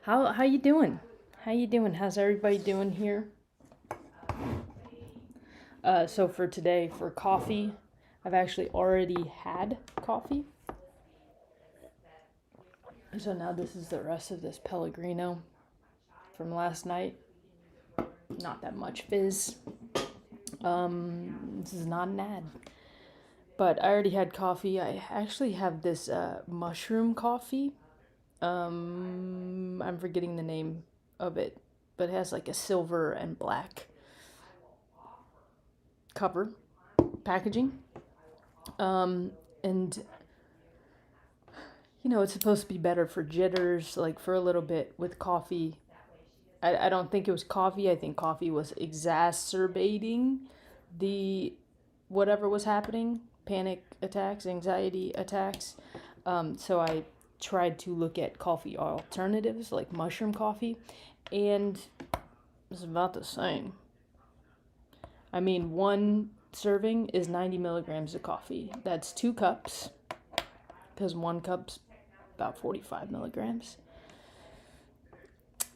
How you doing? How you doing? How's everybody doing here? So for today, for coffee, I've actually already had coffee. So now this is the rest of this Pellegrino from last night. Not that much fizz. This is not an ad. But I already had coffee. I actually have this mushroom coffee. I'm forgetting the name of it, but it has like a silver and black cover packaging. And it's supposed to be better for jitters, like for a little bit with coffee. I don't think it was coffee. I think coffee was exacerbating the whatever was happening, panic attacks, anxiety attacks. So I tried to look at coffee alternatives like mushroom coffee, and it's about the same. I mean, one serving is 90 milligrams of coffee. That's 2 cups, because 1 cup's about 45 milligrams.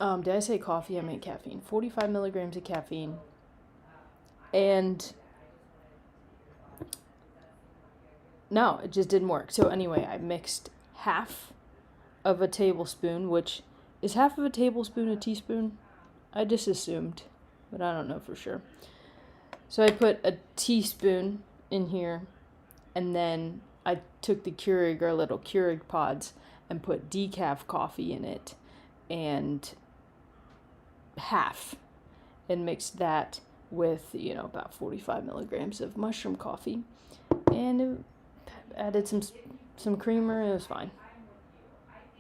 Did I say coffee? I meant caffeine. 45 milligrams of caffeine. And no, it just didn't work. So anyway, I mixed half of a tablespoon, which is half of a tablespoon a teaspoon? I just assumed, but I don't know for sure. So I put a teaspoon in here, and then I took the Keurig, our little Keurig pods, and put decaf coffee in it, and half, and mixed that with, about 45 milligrams of mushroom coffee, and it added some creamer. It was fine.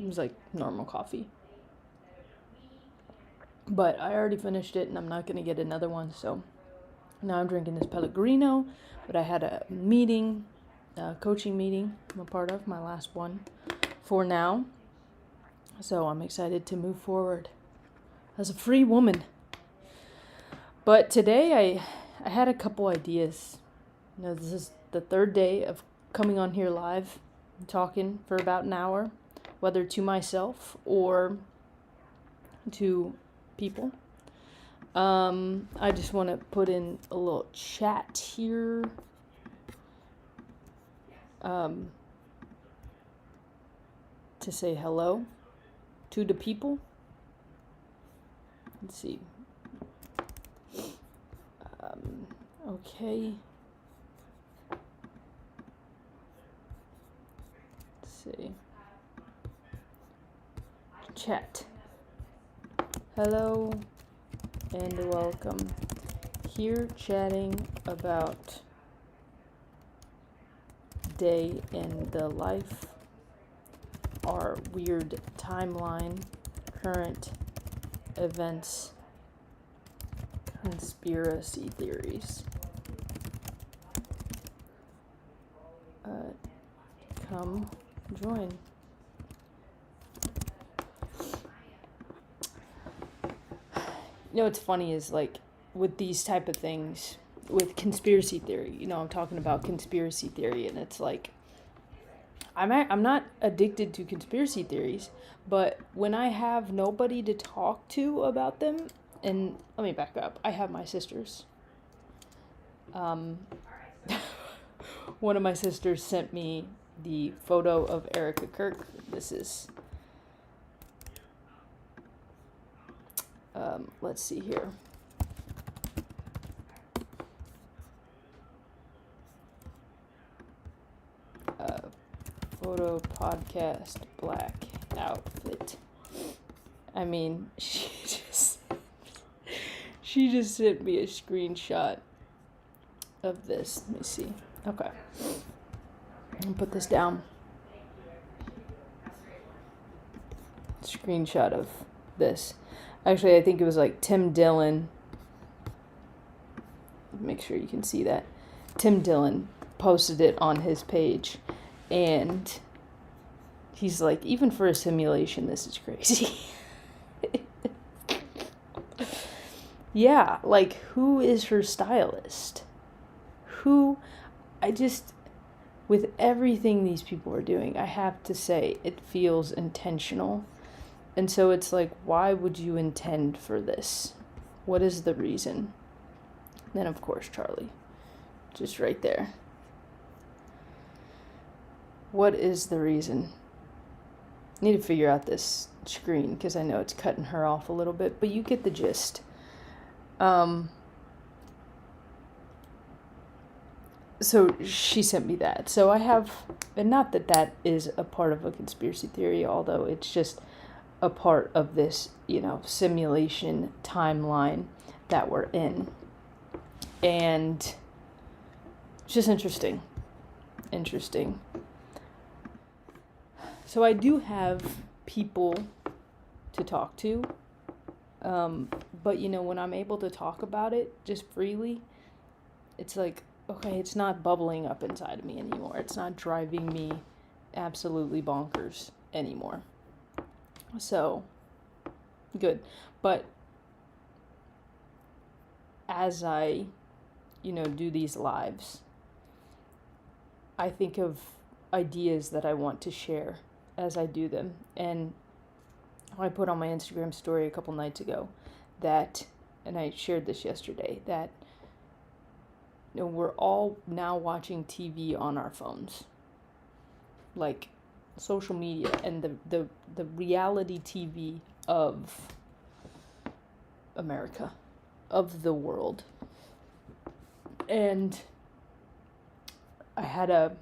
It was like normal coffee. But I already finished it, and I'm not going to get another one, so now I'm drinking this Pellegrino. But I had a meeting, a coaching meeting I'm a part of, my last one for now. So I'm excited to move forward as a free woman. But today I had a couple ideas. This is the 3rd day of coming on here live and talking for about an hour, whether to myself or to people. I just want to put in a little chat here. To say hello to the people. Let's see. Okay. Let's see. Chat. Hello and welcome. Here chatting about day in the life, our weird timeline, current events, conspiracy theories. Come join. What's funny is, like, with these type of things, with conspiracy theory, I'm talking about conspiracy theory, and it's like, I'm not addicted to conspiracy theories, but when I have nobody to talk to about them, and let me back up, I have my sisters. One of my sisters sent me the photo of Erica Kirk. This is, let's see here. Photo podcast black outfit. I mean, she just sent me a screenshot of this. Let me see. Okay. I'll put this down. Screenshot of this. Actually, I think it was like Tim Dillon. Make sure you can see that. Tim Dillon posted it on his page. And he's like, even for a simulation, this is crazy. Yeah, like, who is her stylist? With everything these people are doing, I have to say, it feels intentional. And so it's like, why would you intend for this? What is the reason? Then, of course, Charlie. Just right there. What is the reason? I need to figure out this screen because I know it's cutting her off a little bit, but you get the gist. So she sent me that. So I have, and not that that is a part of a conspiracy theory, although it's just a part of this, simulation timeline that we're in. And it's just interesting. So I do have people to talk to, but when I'm able to talk about it just freely, it's like, okay, it's not bubbling up inside of me anymore. It's not driving me absolutely bonkers anymore. So, good. But as I, do these lives, I think of ideas that I want to share as I do them. And I put on my Instagram story a couple nights ago that, and I shared this yesterday, that we're all now watching TV on our phones. Like social media and the reality TV of America, of the world. And I had a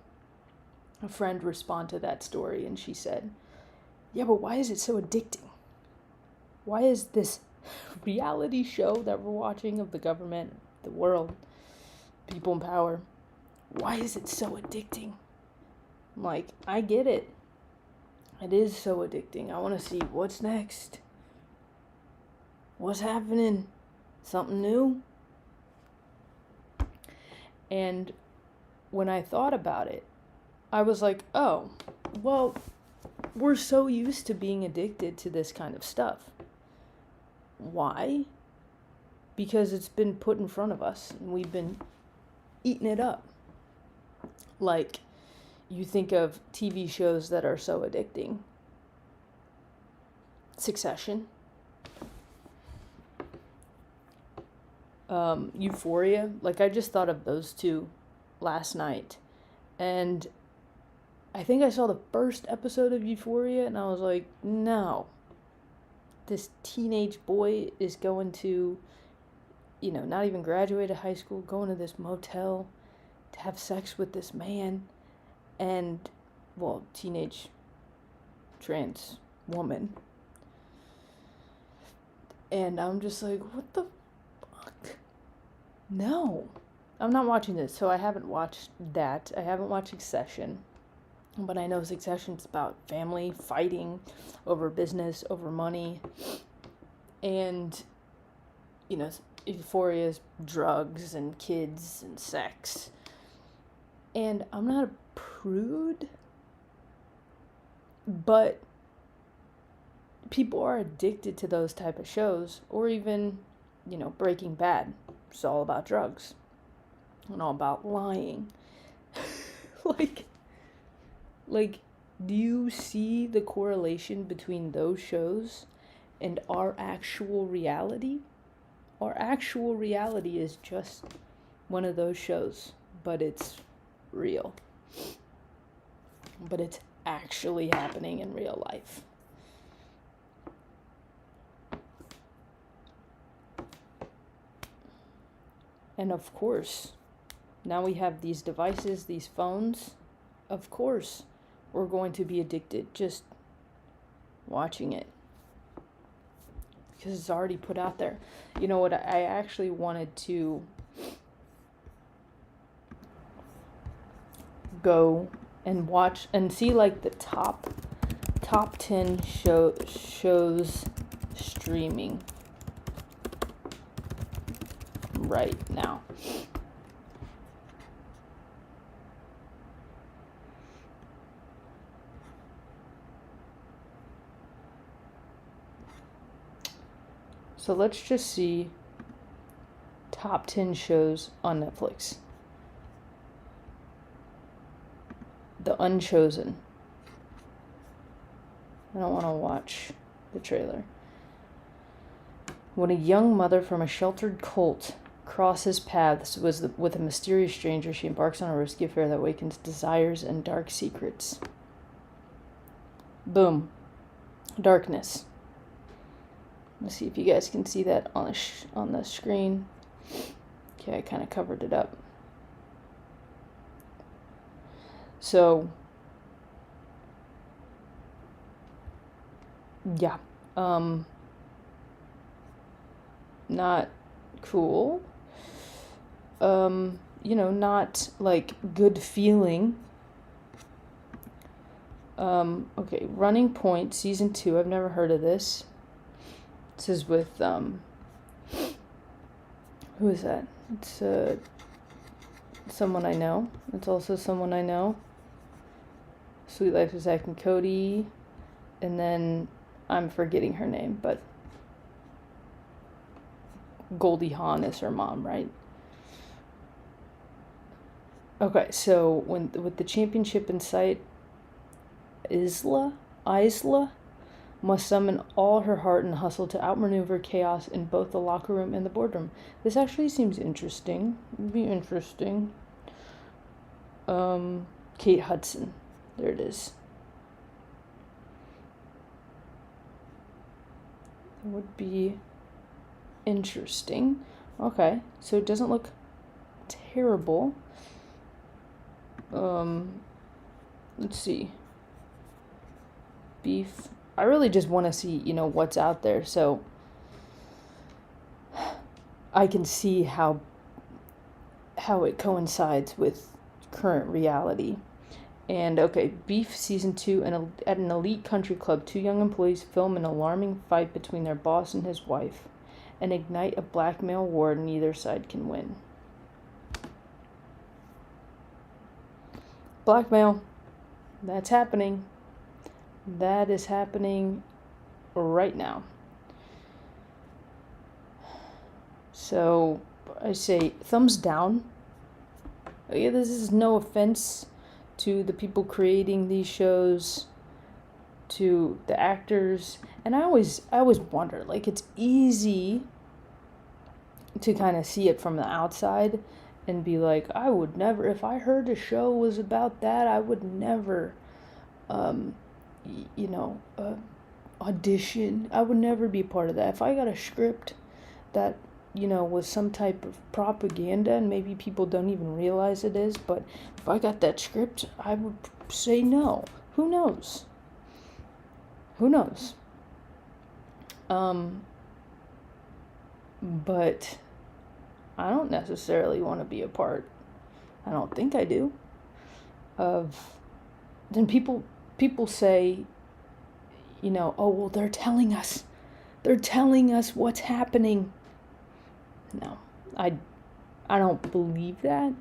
friend respond to that story, and she said, yeah, but why is it so addicting? Why is this reality show that we're watching of the government, the world, people in power, why is it so addicting? I'm like, I get it. It is so addicting. I want to see what's next. What's happening? Something new? And when I thought about it, I was like, oh, well, we're so used to being addicted to this kind of stuff. Why? Because it's been put in front of us and we've been eating it up. Like, you think of TV shows that are so addicting. Succession. Euphoria. Like, I just thought of those two last night. And I think I saw the first episode of Euphoria and I was like, no. This teenage boy is going to, not even graduate high school, going to this motel to have sex with this man. And, well, teenage trans woman. And I'm just like, what the fuck? No. I'm not watching this, so I haven't watched that. I haven't watched Succession. But I know Succession's about family fighting over business, over money. And, Euphoria's drugs and kids and sex. And I'm not a prude, but people are addicted to those type of shows, or even, Breaking Bad. It's all about drugs and all about lying. like, do you see the correlation between those shows and our actual reality? Our actual reality is just one of those shows, but it's real. But it's actually happening in real life. And of course, now we have these devices, these phones. Of course, we're going to be addicted just watching it. Because it's already put out there. You know what? I actually wanted to go and watch and see like the top 10 shows streaming right now. So let's just see top 10 shows on Netflix. The Unchosen. I don't want to watch the trailer. When a young mother from a sheltered cult crosses paths with a mysterious stranger, she embarks on a risky affair that awakens desires and dark secrets. Boom. Darkness. Let's see if you guys can see that on the screen. Okay, I kind of covered it up. So, yeah. Not cool. Not like good feeling. Okay, Running Point season 2. I've never heard of this. This is with who is that? It's someone I know. It's also someone I know. Sweet Life of Zack and Cody, and then I'm forgetting her name, but Goldie Hawn is her mom, right? Okay, so with the championship in sight, Isla must summon all her heart and hustle to outmaneuver chaos in both the locker room and the boardroom. This actually seems interesting. It'd be interesting. Kate Hudson. There it is. It would be interesting. Okay, so it doesn't look terrible. Let's see. Beef. I really just want to see, what's out there, so I can see how it coincides with current reality. And okay, Beef season 2, at an elite country club, 2 young employees film an alarming fight between their boss and his wife, and ignite a blackmail war neither side can win. Blackmail. That's happening. That is happening right now. So I say thumbs down. Yeah, this is no offense to the people creating these shows, to the actors, and I always wonder, like, it's easy to kind of see it from the outside and be like, I would never, if I heard a show was about that, I would never audition. I would never be part of that. If I got a script that, was some type of propaganda, and maybe people don't even realize it is, but if I got that script, I would say no. Who knows? But I don't necessarily want to be a part, I don't think I do, of, then people say, oh, well, they're telling us what's happening. No, I don't believe that,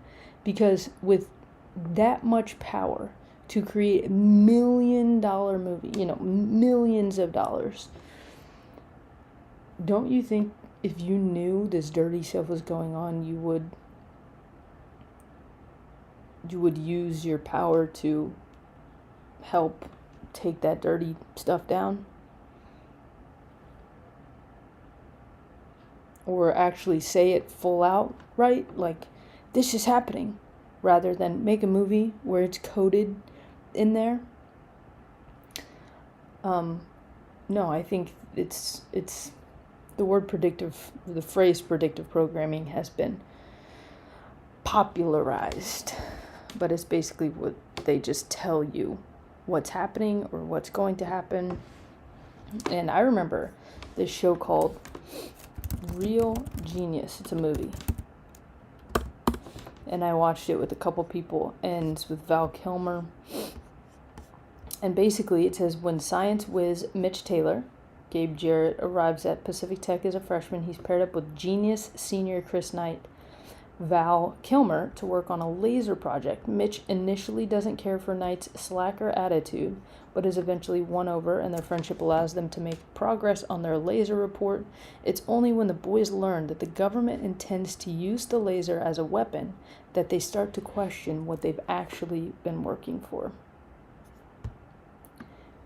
because with that much power to create a $1 million movie, millions of dollars, don't you think if you knew this dirty stuff was going on, you would use your power to help take that dirty stuff down? Or actually say it full out, right? Like, this is happening, rather than make a movie where it's coded in there. No, I think it's the word predictive, the phrase predictive programming has been popularized, but it's basically what they just tell you what's happening or what's going to happen. And I remember this show called Real Genius. It's a movie, and I watched it with a couple people, and it's with Val Kilmer. And basically it says, when science whiz Mitch Taylor, Gabe Jarrett, arrives at Pacific Tech as a freshman, he's paired up with genius senior Chris Knight, Val Kilmer, to work on a laser project. Mitch initially doesn't care for Knight's slacker attitude, but is eventually won over, and their friendship allows them to make progress on their laser report. It's only when the boys learn that the government intends to use the laser as a weapon that they start to question what they've actually been working for.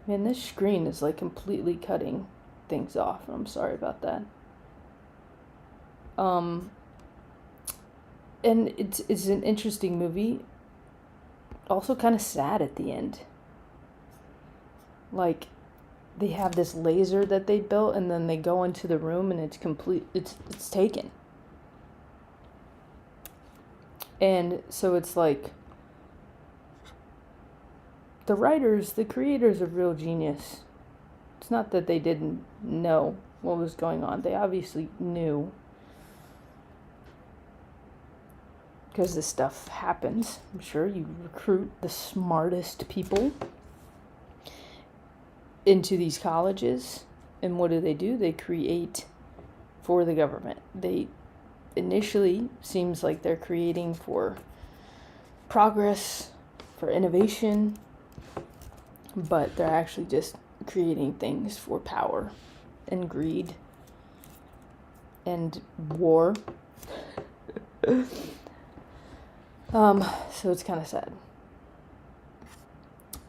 Man, this screen is like completely cutting things off. I'm sorry about that. And it's an interesting movie. Also kind of sad at the end. Like, they have this laser that they built, and then they go into the room, and it's complete. It's taken. And so it's like, the writers, the creators of Real Genius, it's not that they didn't know what was going on. They obviously knew, because this stuff happens. I'm sure you recruit the smartest people into these colleges, and what do? They create for the government. They initially seems like they're creating for progress, for innovation, but they're actually just creating things for power and greed and war. So it's kind of sad.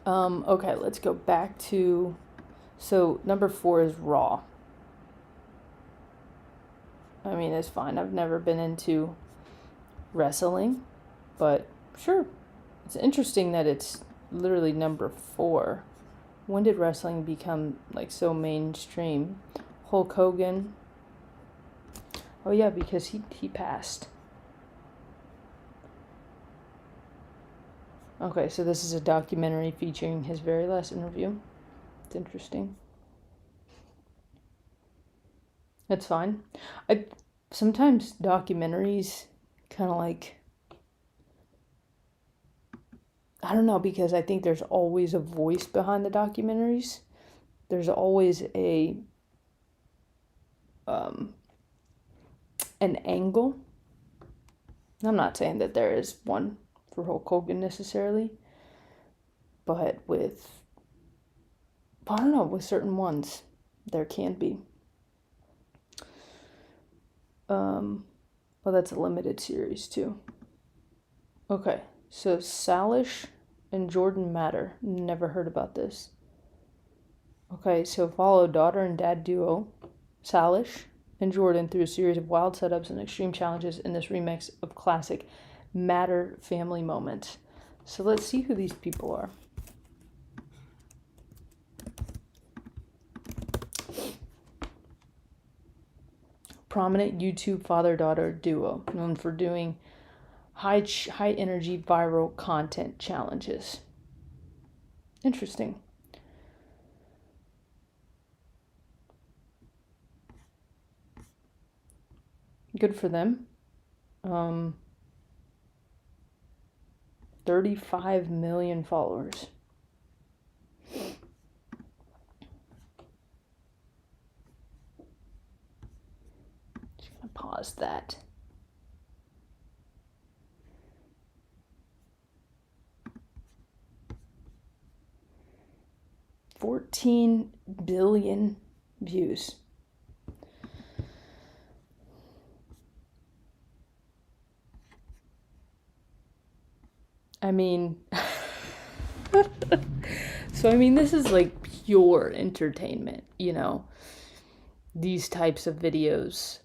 Okay, let's go back to, so number 4 is Raw. I mean, it's fine. I've never been into wrestling, but sure. It's interesting that it's literally number 4. When did wrestling become like so mainstream? Hulk Hogan. Oh yeah, because he passed. Okay, so this is a documentary featuring his very last interview. It's interesting. That's fine. Sometimes documentaries kind of like, I don't know, because I think there's always a voice behind the documentaries. There's always an angle. I'm not saying that there is one for Hulk Hogan necessarily, but I don't know, with certain ones, there can be. Well, that's a limited series too. Okay, so Salish and Jordan Matter. Never heard about this. Okay, so follow daughter and dad duo Salish and Jordan through a series of wild setups and extreme challenges in this remix of classic Matter family moments. So let's see who these people are. Prominent YouTube father-daughter duo known for doing high energy viral content challenges. Interesting. Good for them. 35 million followers. Pause that. $14 billion views. I mean, so I mean, this is like pure entertainment, you know, these types of videos.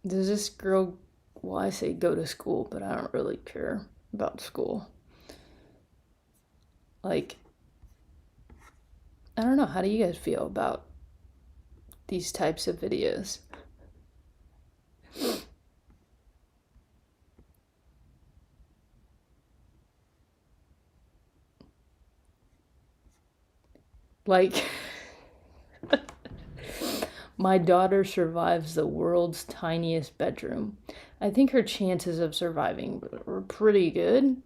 Does this girl, well, I say go to school, but I don't really care about school. Like, I don't know, how do you guys feel about these types of videos? Like, my daughter survives the world's tiniest bedroom. I think her chances of surviving were pretty good.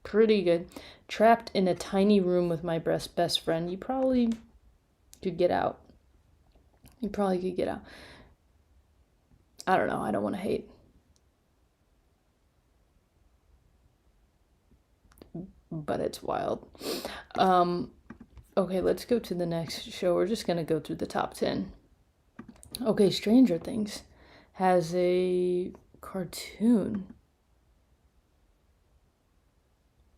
Pretty good. Trapped in a tiny room with my best friend. You probably could get out. You probably could get out. I don't know. I don't want to hate. But it's wild. Okay, let's go to the next show. We're just going to go through the top 10. Okay, Stranger Things has a cartoon.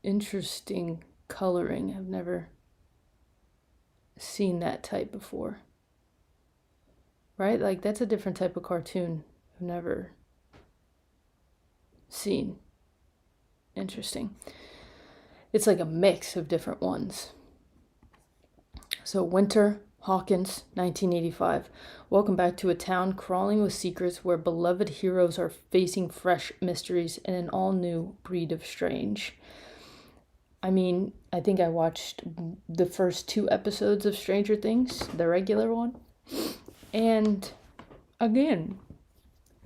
interesting coloring. I've never seen that type before. Right? Like, that's a different type of cartoon I've never seen. Interesting. It's like a mix of different ones. So, Winter Hawkins, 1985. Welcome back to a town crawling with secrets where beloved heroes are facing fresh mysteries and an all-new breed of strange. I mean, I think I watched the first 2 episodes of Stranger Things, the regular one. And again,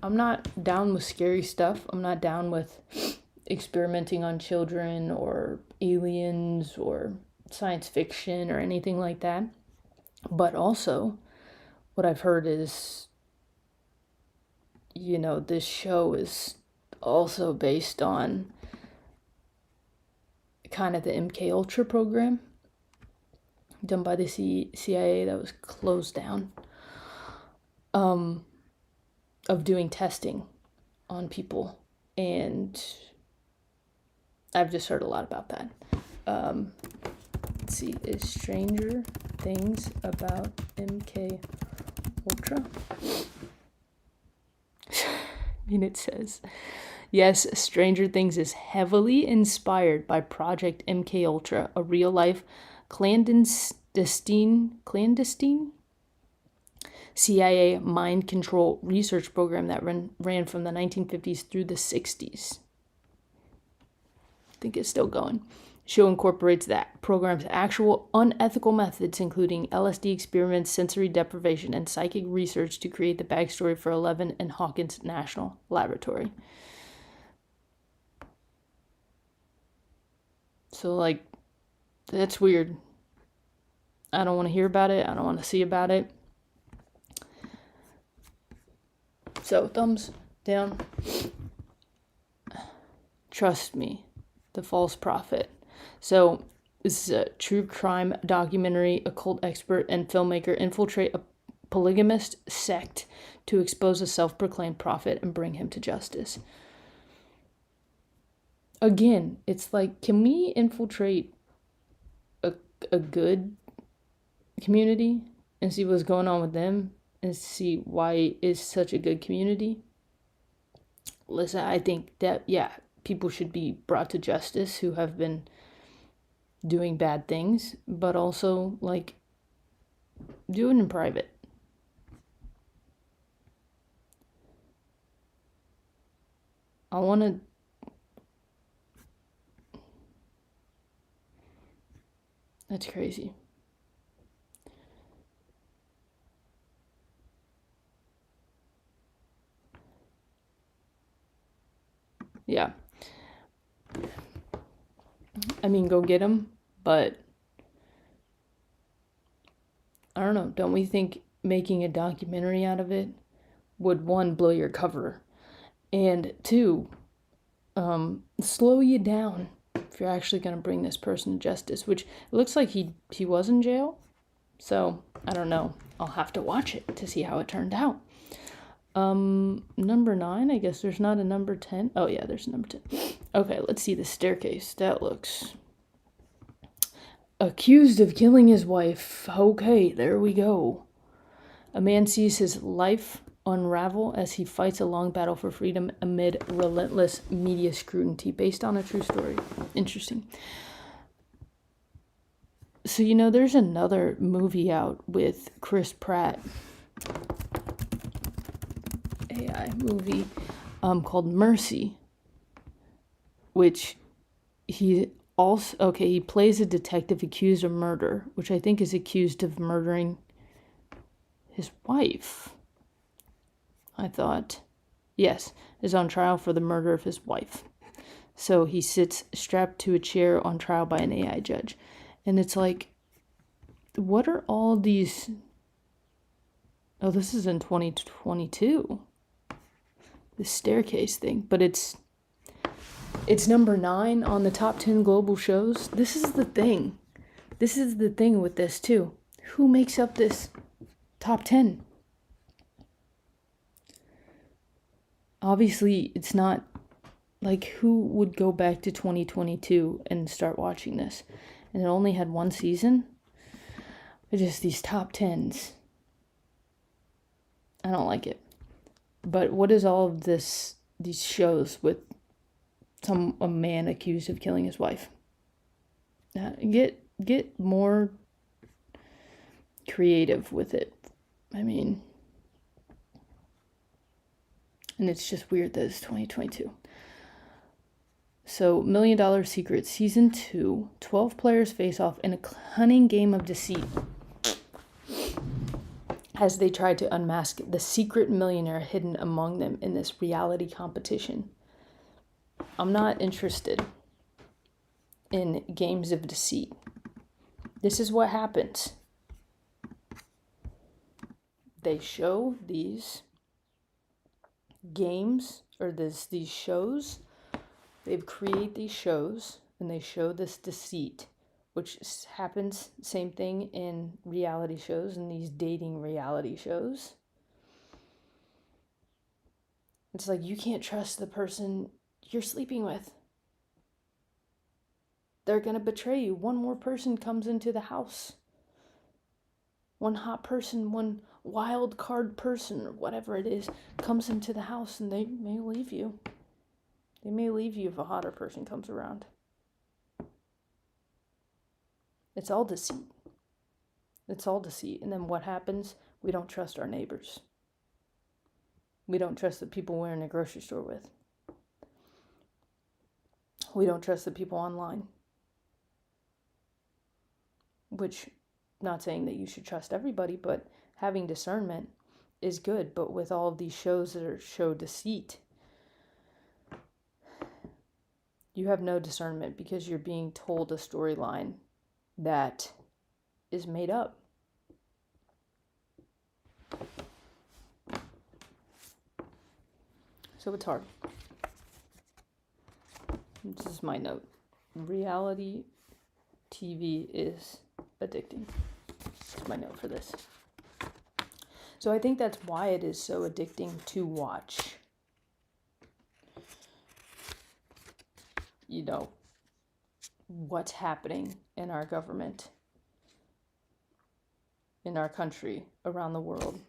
I'm not down with scary stuff. I'm not down with experimenting on children or aliens or science fiction or anything like that. But also, what I've heard is, this show is also based on kind of the MK Ultra program done by the CIA that was closed down, of doing testing on people. And I've just heard a lot about that. Let's see, is Stranger Things about MK Ultra? It says, yes, Stranger Things is heavily inspired by Project MK Ultra, a real-life clandestine CIA mind control research program that ran from the 1950s through the 60s. I think it's still going. The show incorporates that program's actual unethical methods, including LSD experiments, sensory deprivation, and psychic research to create the backstory for 11 and Hawkins National Laboratory. So, like, that's weird. I don't want to hear about it. I don't want to see about it. So, thumbs down. Trust me, The False Prophet. So, this is a true crime documentary. A cult expert and filmmaker infiltrate a polygamist sect to expose a self-proclaimed prophet and bring him to justice. Again, it's like, can we infiltrate a good community and see what's going on with them and see why it's such a good community? Listen, I think that, people should be brought to justice who have been doing bad things, but also, like, do it in private. I want to... That's crazy. Yeah. I mean, go get them, but I don't know. Don't we think making a documentary out of it would, 1, blow your cover, and 2, slow you down if you're actually going to bring this person to justice, which it looks like he was in jail. So, I don't know. I'll have to watch it to see how it turned out. Number 9, I guess there's not a number 10. Oh, yeah, there's a number 10. Okay, let's see the staircase. That looks... Accused of killing his wife. Okay, there we go. A man sees his life unravel as he fights a long battle for freedom amid relentless media scrutiny, based on a true story. Interesting. So, there's another movie out with Chris Pratt. AI movie called Mercy, which he plays a detective accused of murder, which I think is accused of murdering his wife. I thought, yes, is on trial for the murder of his wife. So he sits strapped to a chair on trial by an AI judge. And it's like, what are all these... Oh, this is in 2022. The staircase thing. But it's number 9 on the top 10 global shows. This is the thing. This is the thing with this, too. Who makes up this top 10? Obviously, it's not Like, who would go back to 2022 and start watching this? And it only had one season? Just these top tens. I don't like it. But what is all of these shows with a man accused of killing his wife? Get more creative with it. I mean, and it's just weird that it's 2022. So, $1 Million Secret Season 2, 12 players face off in a cunning game of deceit as they try to unmask the secret millionaire hidden among them in this reality competition. I'm not interested in games of deceit. This is what happens. They show these games or these shows. They create these shows and they show this deceit, which happens, same thing in reality shows and these dating reality shows. It's like you can't trust the person you're sleeping with. They're going to betray you. One more person comes into the house. One hot person, one wild card person, or whatever it is, comes into the house and they may leave you. They may leave you if a hotter person comes around. It's all deceit. It's all deceit. And then what happens? We don't trust our neighbors. We don't trust the people we're in a grocery store with. We don't trust the people online. Which, not saying that you should trust everybody, but having discernment is good. But with all of these shows that show deceit, you have no discernment because you're being told a storyline that is made up. So it's hard. This is my note. Reality TV is addicting. That's my note for this. So I think that's why it is so addicting to watch. You know, what's happening in our government, in our country, around the world.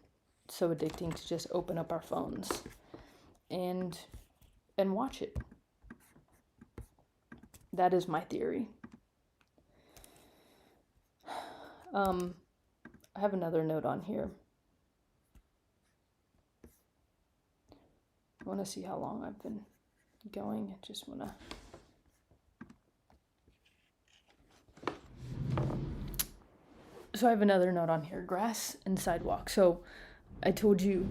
It's so addicting to just open up our phones and watch it. That is my theory. I have another note on here. I want to see how long I've been going. I just want to... So I have another note on here, grass and sidewalk. So I told you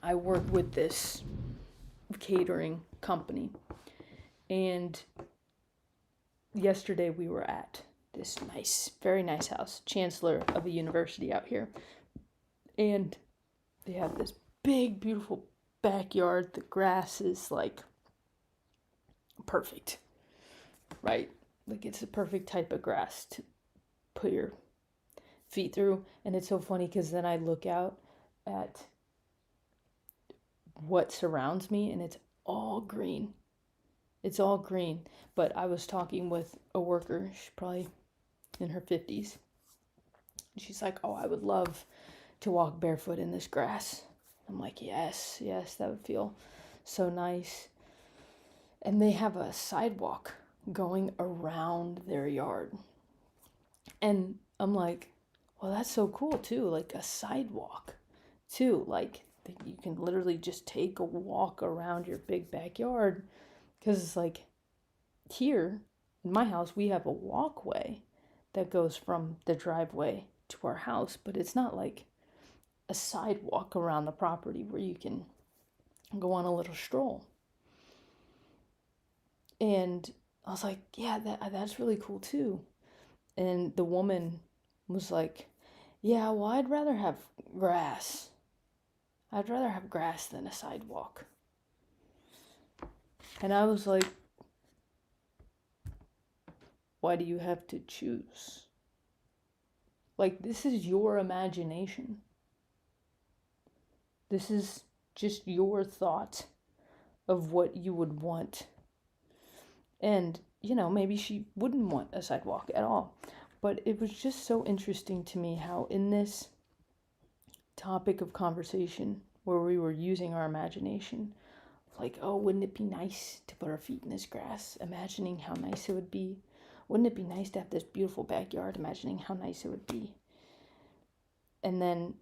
I work with this catering company. And yesterday we were at this nice, very nice house, chancellor of a university out here. And they have this big, beautiful backyard. The grass is like perfect, right? Like it's the perfect type of grass to put your feet through. And it's so funny because then I look out at what surrounds me and it's all green. It's all green. But I was talking with a worker, she's probably in her 50s. She's like, oh, I would love to walk barefoot in this grass. I'm like, yes, that would feel so nice. And they have a sidewalk going around their yard. And I'm like, well, that's so cool too. Like a sidewalk too. Like you can literally just take a walk around your big backyard. Because it's like here in my house, we have a walkway that goes from the driveway to our house. But it's not like a sidewalk around the property where you can go on a little stroll. And I was like, yeah, that's really cool too. And the woman was like, yeah, well, I'd rather have grass. I'd rather have grass than a sidewalk. And I was like, why do you have to choose? Like, this is your imagination. This is just your thought of what you would want. And, maybe she wouldn't want a sidewalk at all. But it was just so interesting to me how in this topic of conversation where we were using our imagination, like, oh, wouldn't it be nice to put our feet in this grass, imagining how nice it would be? Wouldn't it be nice to have this beautiful backyard, imagining how nice it would be? And then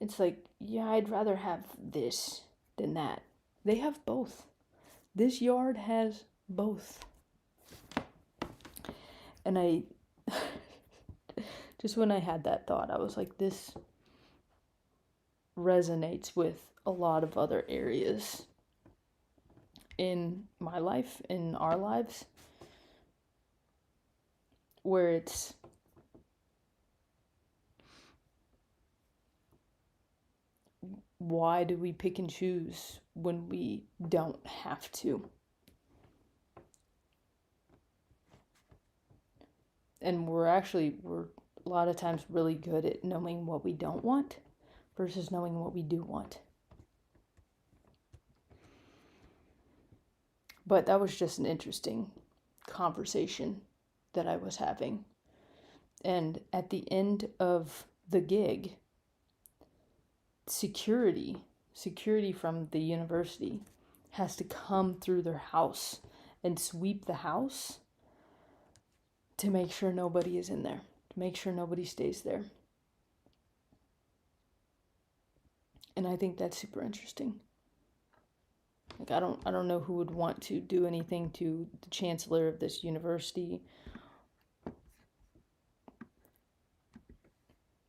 it's like, yeah, I'd rather have this than that. They have both. This yard has both. And I, just when I had that thought, I was like, this resonates with a lot of other areas in my life, in our lives, where it's why do we pick and choose when we don't have to? And we're a lot of times really good at knowing what we don't want versus knowing what we do want. But that was just an interesting conversation that I was having. And at the end of the gig, security from the university has to come through their house and sweep the house to make sure nobody is in there, to make sure nobody stays there. And I think that's super interesting. Like, I don't know who would want to do anything to the chancellor of this university,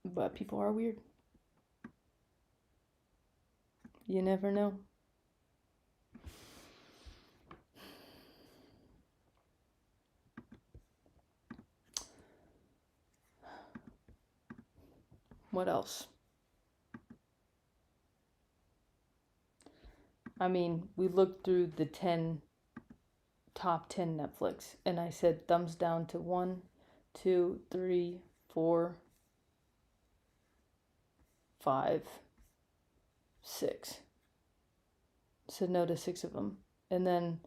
but people are weird. You never know. What else? I mean, we looked through the top 10 Netflix, and I said thumbs down to 1, 2, 3, 4, 5, 6. Said no to 6 of them. And then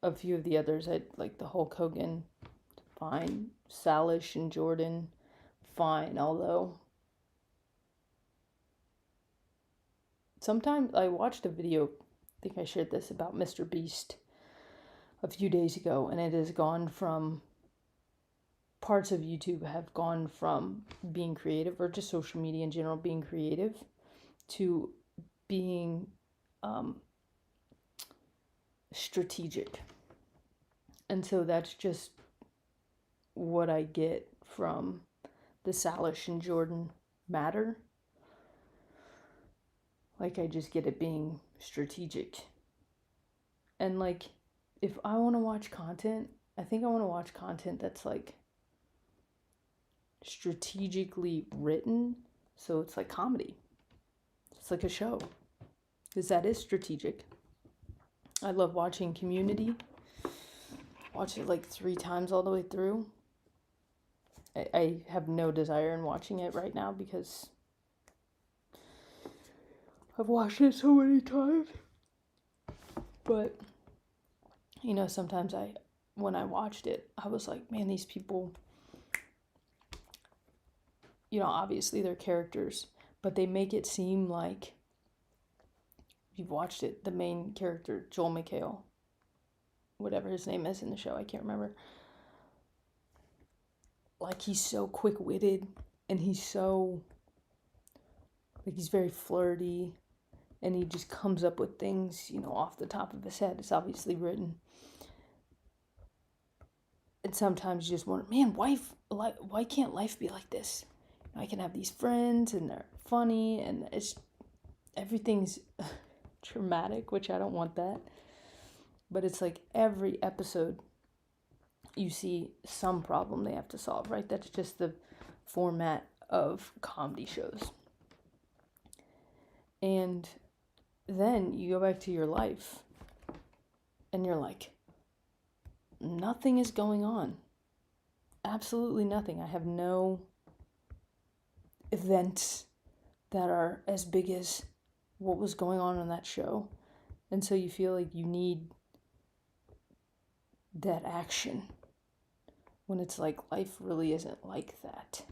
a few of the others, I like the Hulk Hogan, fine. Salish and Jordan, fine. Although sometimes I watched a video, I think I shared this, about Mr. Beast a few days ago, and it has gone from, parts of YouTube have gone from being creative, or just social media in general being creative, to being strategic. And so that's just what I get from the Salish and Jordan matter. Like, I just get it being strategic. And like, if I want to watch content, I think I want to watch content that's like strategically written. So it's like comedy. It's like a show. Because that is strategic. I love watching Community. Watch it like 3 times all the way through. I have no desire in watching it right now because I've watched it so many times. But, sometimes when I watched it, I was like, man, these people, obviously they're characters, but they make it seem like, if you've watched it, the main character, Joel McHale, whatever his name is in the show, I can't remember. Like, he's so quick-witted, and he's so, like, he's very flirty, and he just comes up with things, off the top of his head. It's obviously written. And sometimes you just wonder, man, why can't life be like this? I can have these friends, and they're funny, and everything's dramatic, which I don't want that. But it's like every episode you see some problem they have to solve, right? That's just the format of comedy shows. And then you go back to your life and you're like, nothing is going on. Absolutely nothing. I have no events that are as big as what was going on that show. And so you feel like you need that action when it's like life really isn't like that.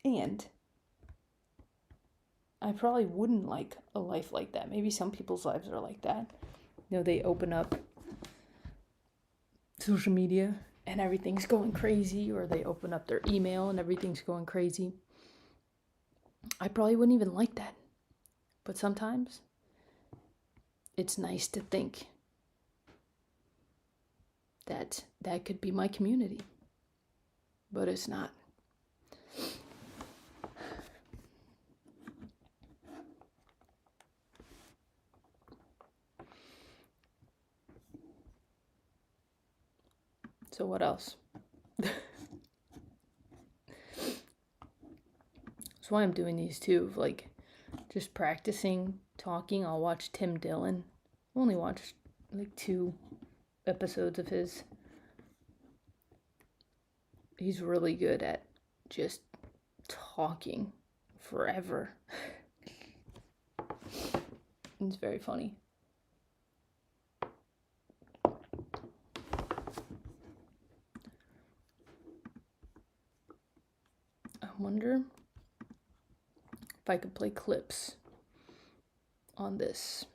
And I probably wouldn't like a life like that. Maybe some people's lives are like that. You know, they open up social media and everything's going crazy, or they open up their email and everything's going crazy. I probably wouldn't even like that. But sometimes it's nice to think that that could be my community. But it's not. So what else? That's why I'm doing these too, like just practicing talking. I'll watch Tim Dillon. I only watched like 2 episodes of his. He's really good at just talking forever. It's very funny. I wonder if I could play clips on this.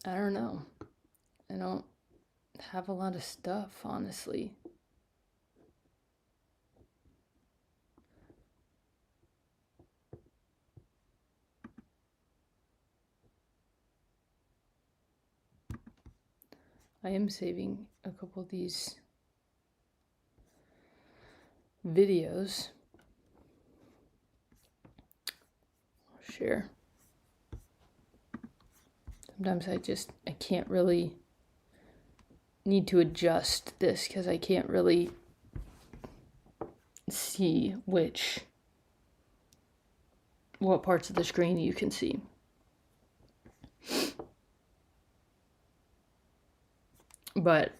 I don't know. I don't have a lot of stuff, honestly. I am saving a couple of these videos. I'll share. Sometimes I can't really need to adjust this because I can't really see what parts of the screen you can see. But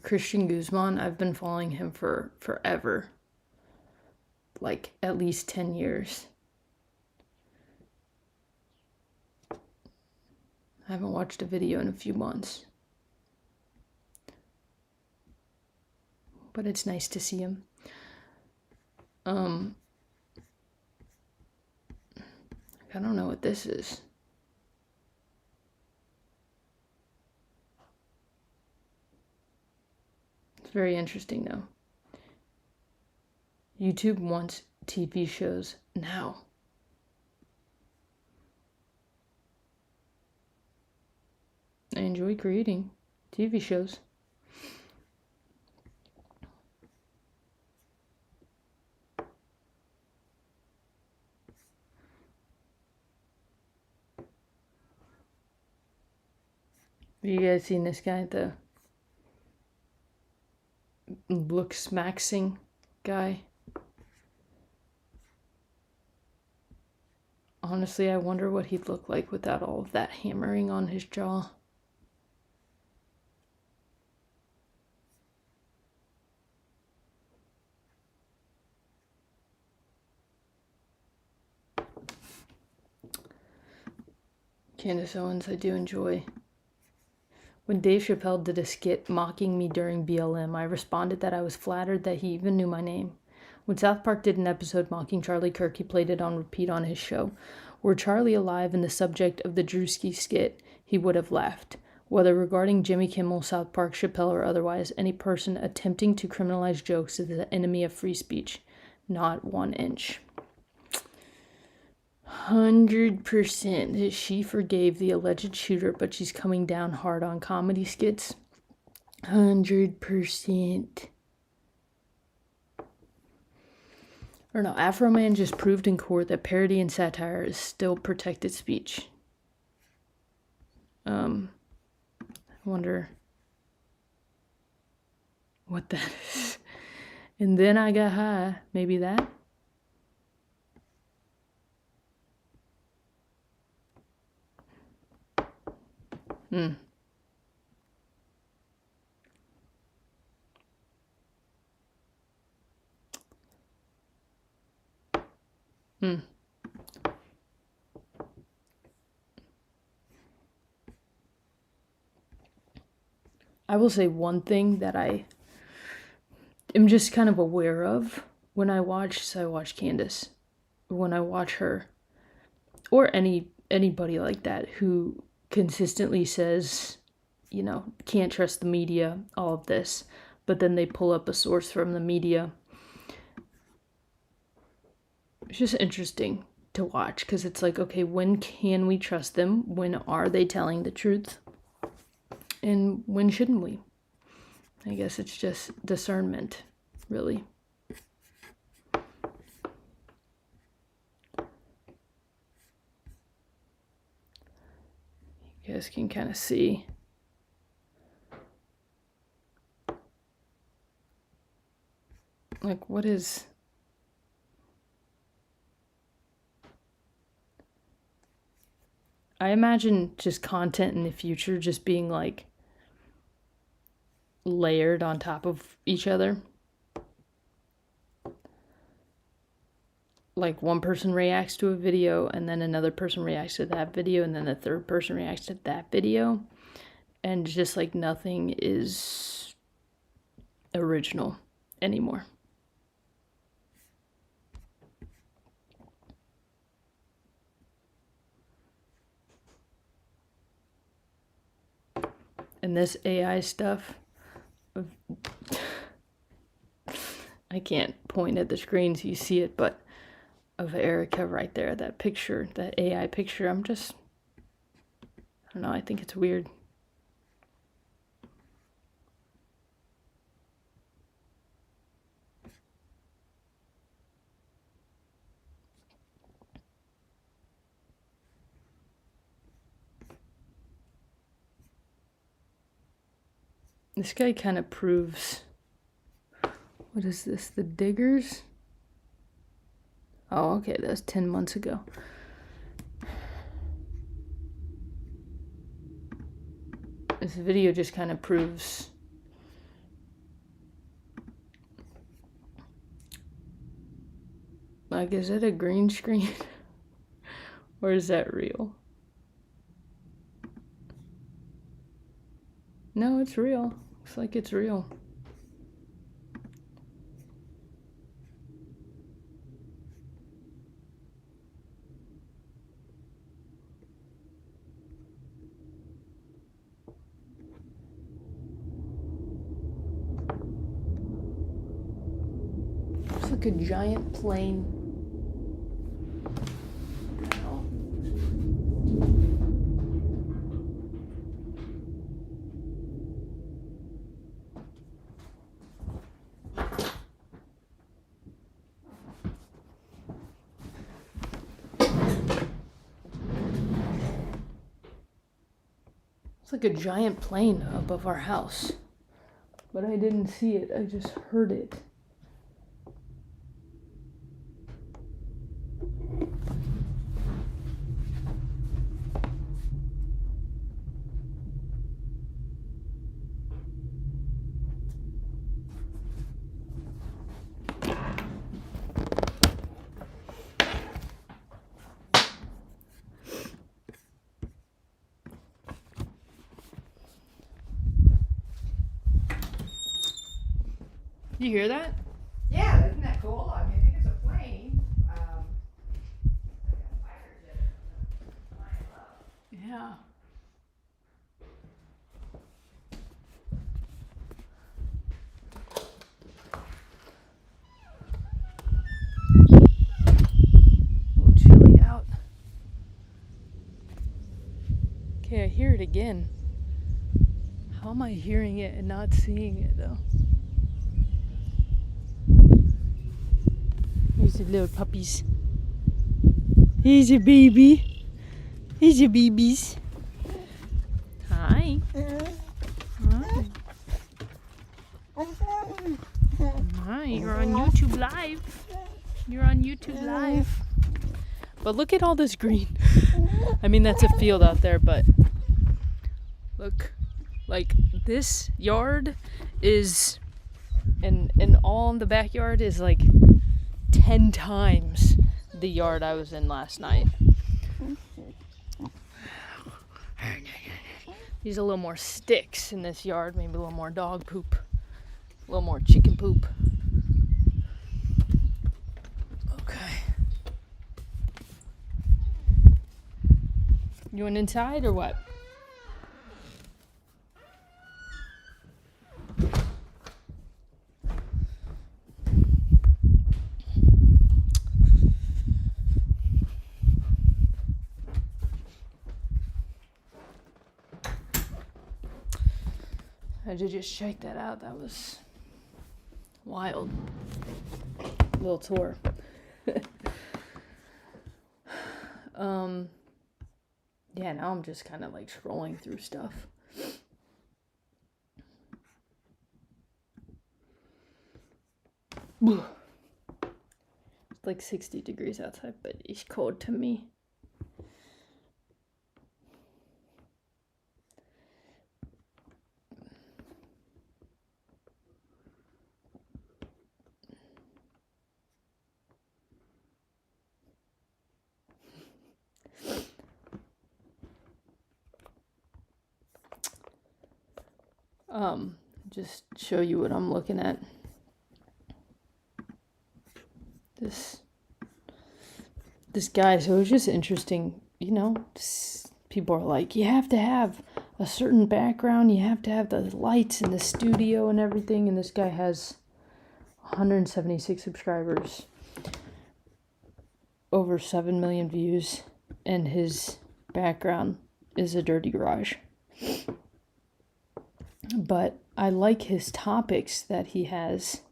Christian Guzman, I've been following him for forever. Like at least 10 years. I haven't watched a video in a few months. But it's nice to see him. I don't know what this is. It's very interesting though. YouTube wants TV shows now. I enjoy creating TV shows. Have you guys seen this guy, the looks maxing guy? Honestly, I wonder what he'd look like without all of that hammering on his jaw. Candace Owens, I do enjoy. When Dave Chappelle did a skit mocking me during BLM, I responded that I was flattered that he even knew my name. When South Park did an episode mocking Charlie Kirk, he played it on repeat on his show. Were Charlie alive and the subject of the Drewski skit, he would have laughed. Whether regarding Jimmy Kimmel, South Park, Chappelle, or otherwise, any person attempting to criminalize jokes is the enemy of free speech. Not 1 inch. 100% she forgave the alleged shooter, but she's coming down hard on comedy skits. 100%. Or no, Afro Man just proved in court that parody and satire is still protected speech. I wonder what that is. And then I got high. Maybe that? Mm. Mm. I will say one thing that I am just kind of aware of when I watch Candace, when I watch her, or anybody like that who consistently says, you know, can't trust the media, all of this, but then they pull up a source from the media. It's just interesting to watch because it's like, okay, when can we trust them? When are they telling the truth? And when shouldn't we? I guess it's just discernment, really. You guys can kind of see. Like, what is... I imagine just content in the future just being like layered on top of each other. Like one person reacts to a video and then another person reacts to that video and then the third person reacts to that video. And just like nothing is original anymore. And this AI stuff, I can't point at the screen so you see it, but of Erica right there, that picture, that AI picture, I don't know, I think it's weird. This guy kind of proves, what is this, the diggers? Oh, okay, that's 10 months ago. This video just kind of proves like, is it a green screen? Or is that real? No, it's real. Looks like it's real. It's like a giant plane. It's like a giant plane above our house. But I didn't see it, I just heard it. You hear that? Yeah, isn't that cool? I mean, I think it's a plane. Like a fighter jet flying low. Yeah. A little chilly out. Okay, I hear it again. How am I hearing it and not seeing it though? Here's the little puppies. Here's your baby. Here's your babies. Hi. Hi. Hi, you're on YouTube Live. You're on YouTube Live. But look at all this green. I mean, that's a field out there, but Look, like this yard is, and all in the backyard is like 10 times the yard I was in last night. There's a little more sticks in this yard, maybe a little more dog poop, a little more chicken poop. Okay. You went inside or what? I did just check that out. That was wild. Little tour. Yeah, now I'm just kind of like scrolling through stuff. It's like 60 degrees outside, but it's cold to me. Just show you what I'm looking at. This guy, so it was just interesting, you know, people are like, you have to have a certain background, you have to have the lights in the studio and everything, and this guy has 176 subscribers, over 7 million views, and his background is a dirty garage. But I like his topics that he has.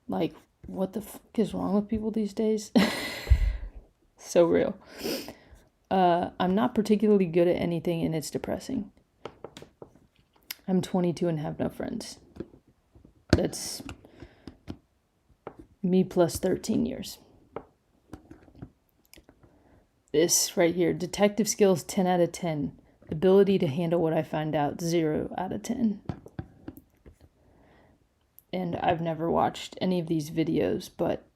Like, what the fuck is wrong with people these days? So real. I'm not particularly good at anything, and it's depressing. I'm 22 and have no friends. That's me plus 13 years. This right here, detective skills 10 out of 10. Ability to handle what I find out 0 out of 10. And I've never watched any of these videos, but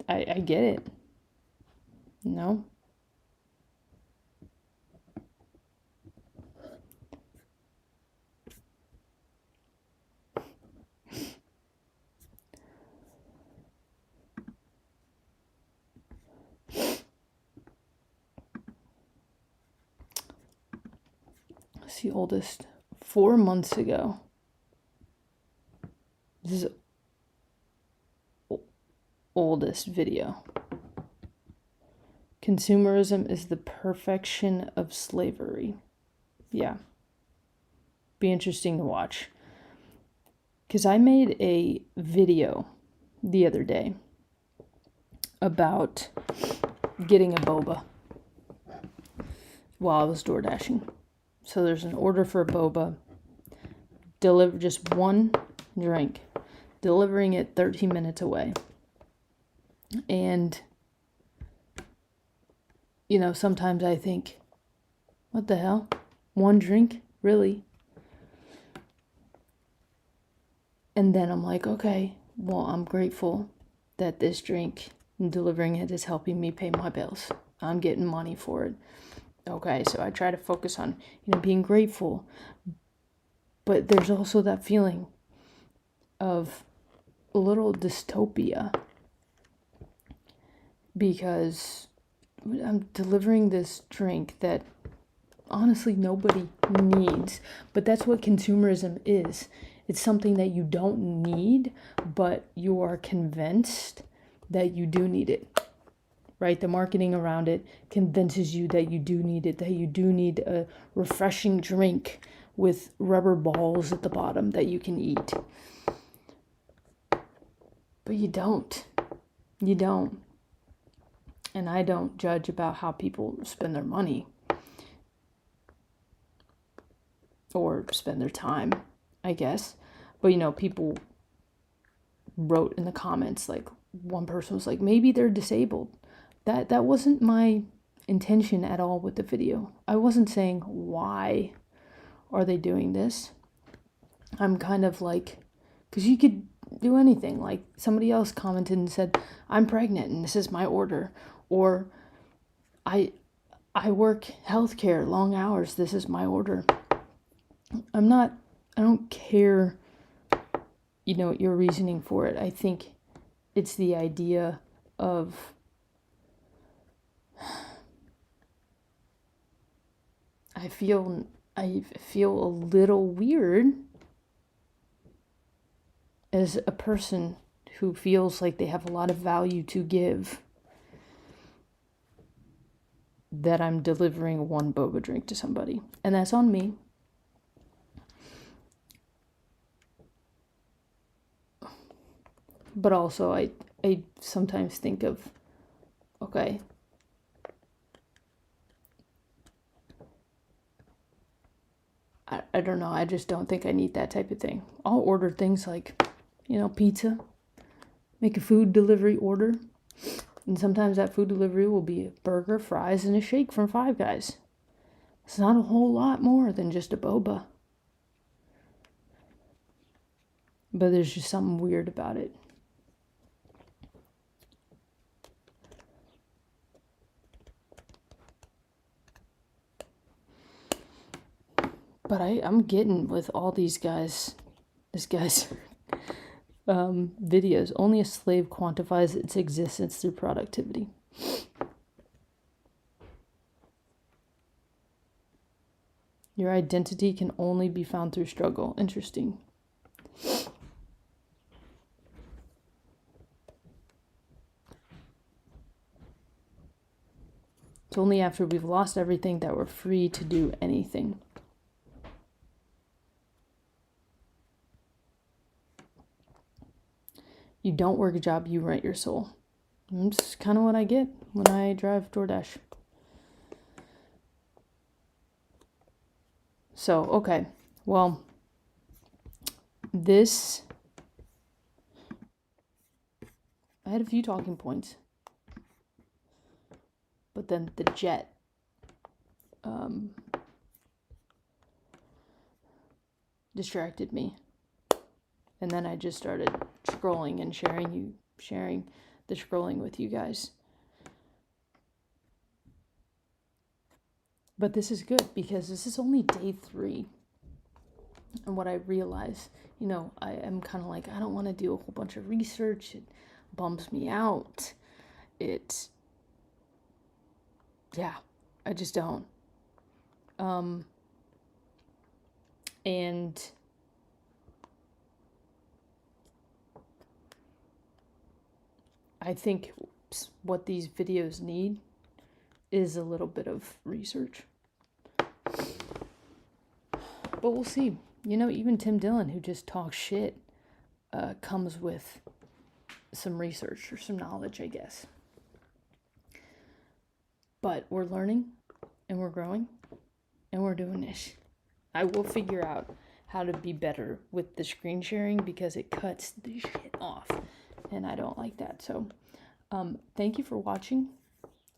I get it. No? It's the oldest. 4 months ago. This is oldest video. Consumerism is the perfection of slavery. Yeah. Be interesting to watch. Because I made a video the other day about getting a boba while I was DoorDashing. So there's an order for a boba, deliver just one drink, delivering it 13 minutes away. And, you know, sometimes I think, what the hell? One drink? Really? And then I'm like, okay, well, I'm grateful that this drink and delivering it is helping me pay my bills. I'm getting money for it. Okay, so I try to focus on, you know, being grateful. But there's also that feeling of a little dystopia. Because I'm delivering this drink that honestly nobody needs. But that's what consumerism is. It's something that you don't need, but you are convinced that you do need it. Right? The marketing around it convinces you that you do need it, that you do need a refreshing drink with rubber balls at the bottom that you can eat. But you don't. You don't. And I don't judge about how people spend their money or spend their time, I guess. But, you know, people wrote in the comments, like one person was like, maybe they're disabled. That wasn't my intention at all with the video. I wasn't saying why are they doing this. I'm kind of like, because you could do anything. Like somebody else commented and said, I'm pregnant and this is my order. Or I work healthcare, long hours, this is my order. I don't care, your reasoning for it. I think it's the idea of I feel a little weird as a person who feels like they have a lot of value to give that I'm delivering one boba drink to somebody. And that's on me. But also I sometimes think of, okay, I don't know, I just don't think I need that type of thing. I'll order things like, pizza, make a food delivery order, and sometimes that food delivery will be a burger, fries, and a shake from Five Guys. It's not a whole lot more than just a boba. But there's just something weird about it. But I'm getting with all this guy's videos. Only a slave quantifies its existence through productivity. Your identity can only be found through struggle. Interesting. It's only after we've lost everything that we're free to do anything. You don't work a job, you rent your soul. That's kind of what I get when I drive DoorDash. So, okay. Well, I had a few talking points. But then the jet distracted me. And then I just started scrolling and sharing the scrolling with you guys. But this is good because this is only day 3. And what I realize, I am kind of like, I don't want to do a whole bunch of research. It bums me out. I just don't. And I think what these videos need is a little bit of research. But we'll see. Even Tim Dillon, who just talks shit, comes with some research or some knowledge, I guess. But we're learning, and we're growing, and we're doing this. I will figure out how to be better with the screen sharing because it cuts the shit off. And I don't like that. So, thank you for watching.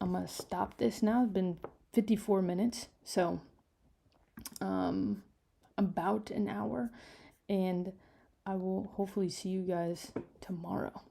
I'm going to stop this now. It's been 54 minutes. So, about an hour. And I will hopefully see you guys tomorrow.